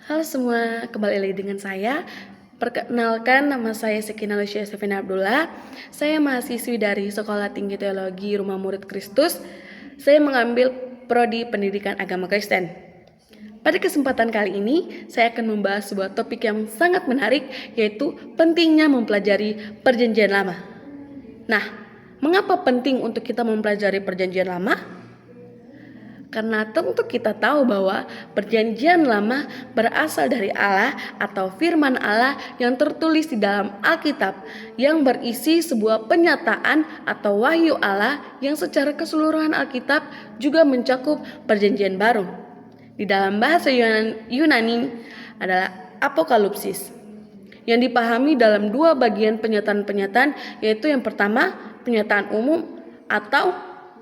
Halo semua, kembali lagi dengan saya. Perkenalkan, nama saya Sekina Lucia Stefina Abdullah. Saya mahasiswi dari Sekolah Tinggi Teologi Rumah Murid Kristus. Saya mengambil prodi Pendidikan Agama Kristen. Pada kesempatan kali ini, saya akan membahas sebuah topik yang sangat menarik, yaitu pentingnya mempelajari Perjanjian Lama. Nah, mengapa penting untuk kita mempelajari Perjanjian Lama? Karena tentu kita tahu bahwa Perjanjian Lama berasal dari Allah atau firman Allah yang tertulis di dalam Alkitab, yang berisi sebuah penyataan atau wahyu Allah yang secara keseluruhan Alkitab juga mencakup Perjanjian Baru. Di dalam bahasa Yunani adalah apokalipsis, yang dipahami dalam dua bagian penyataan-penyataan, yaitu yang pertama penyataan umum atau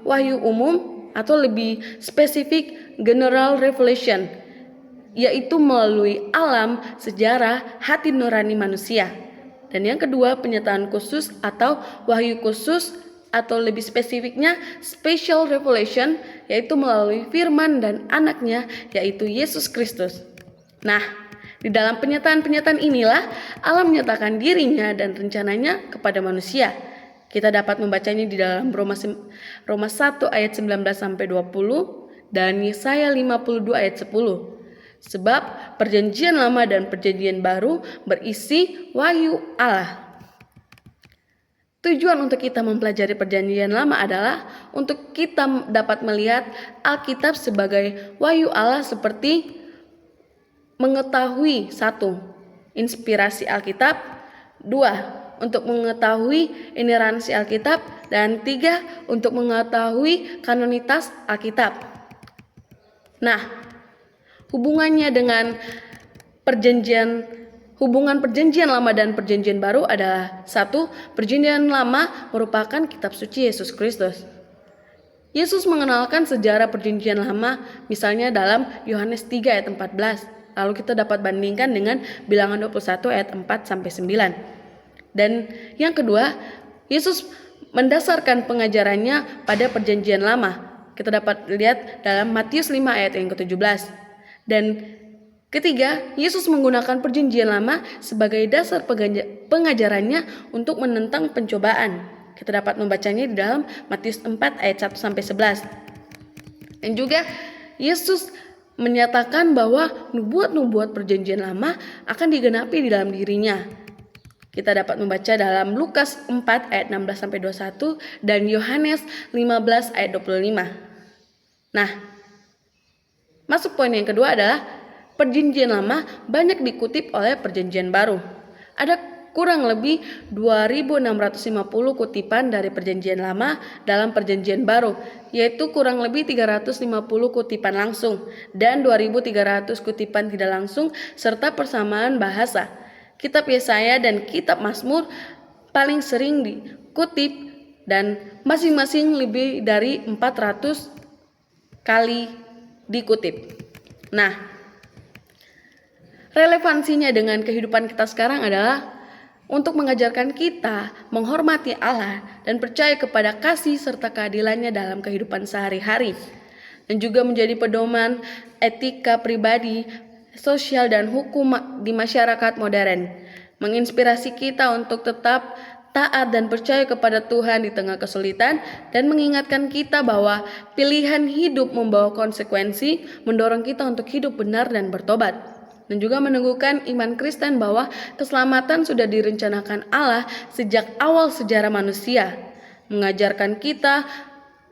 wahyu umum, atau lebih spesifik general revelation, yaitu melalui alam, sejarah, hati nurani manusia. Dan yang kedua penyataan khusus atau wahyu khusus, atau lebih spesifiknya special revelation, yaitu melalui firman dan anaknya, yaitu Yesus Kristus. Nah, di dalam penyataan-penyataan inilah Allah menyatakan dirinya dan rencananya kepada manusia. Kita dapat membacanya di dalam Roma 1 ayat 19 sampai 20 dan Yesaya 52 ayat 10. Sebab Perjanjian Lama dan Perjanjian Baru berisi wahyu Allah. Tujuan untuk kita mempelajari Perjanjian Lama adalah untuk kita dapat melihat Alkitab sebagai wahyu Allah, seperti mengetahui 1. Inspirasi Alkitab, 2. Untuk mengetahui inerransi Alkitab, dan 3. Untuk mengetahui kanonitas Alkitab. Nah, hubungannya dengan hubungan Perjanjian Lama dan Perjanjian Baru adalah 1. Perjanjian Lama merupakan kitab suci Yesus Kristus. Yesus mengenalkan sejarah Perjanjian Lama misalnya dalam Yohanes 3 ayat 14. Lalu kita dapat bandingkan dengan Bilangan 21 ayat 4 sampai 9. Dan yang kedua, Yesus mendasarkan pengajarannya pada Perjanjian Lama. Kita dapat lihat dalam Matius 5 ayat yang ke-17. Dan ketiga, Yesus menggunakan Perjanjian Lama sebagai dasar pengajarannya untuk menentang pencobaan. Kita dapat membacanya di dalam Matius 4 ayat 1 sampai 11. Dan juga Yesus menyatakan bahwa nubuat-nubuat Perjanjian Lama akan digenapi di dalam dirinya. Kita dapat membaca dalam Lukas 4 ayat 16 sampai 21 dan Yohanes 15 ayat 25. Nah, masuk poin yang kedua adalah Perjanjian Lama banyak dikutip oleh Perjanjian Baru. Ada kurang lebih 2.650 kutipan dari Perjanjian Lama dalam Perjanjian Baru, yaitu kurang lebih 350 kutipan langsung dan 2.300 kutipan tidak langsung serta persamaan bahasa. Kitab Yesaya dan Kitab Mazmur paling sering dikutip dan masing-masing lebih dari 400 kali dikutip. Nah, relevansinya dengan kehidupan kita sekarang adalah untuk mengajarkan kita menghormati Allah dan percaya kepada kasih serta keadilannya dalam kehidupan sehari-hari, dan juga menjadi pedoman etika pribadi, sosial dan hukum di masyarakat modern, menginspirasi kita untuk tetap taat dan percaya kepada Tuhan di tengah kesulitan, dan mengingatkan kita bahwa pilihan hidup membawa konsekuensi, mendorong kita untuk hidup benar dan bertobat, dan juga meneguhkan iman Kristen bahwa keselamatan sudah direncanakan Allah sejak awal sejarah manusia, mengajarkan kita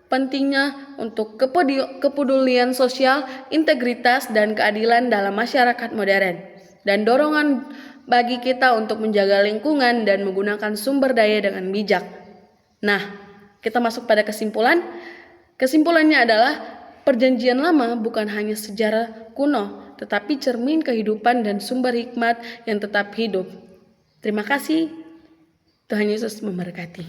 pentingnya untuk kepedulian sosial, integritas, dan keadilan dalam masyarakat modern, dan dorongan bagi kita untuk menjaga lingkungan dan menggunakan sumber daya dengan bijak. Nah, kita masuk pada kesimpulan. Kesimpulannya adalah Perjanjian Lama bukan hanya sejarah kuno, tetapi cermin kehidupan dan sumber hikmat yang tetap hidup. Terima kasih. Tuhan Yesus memberkati.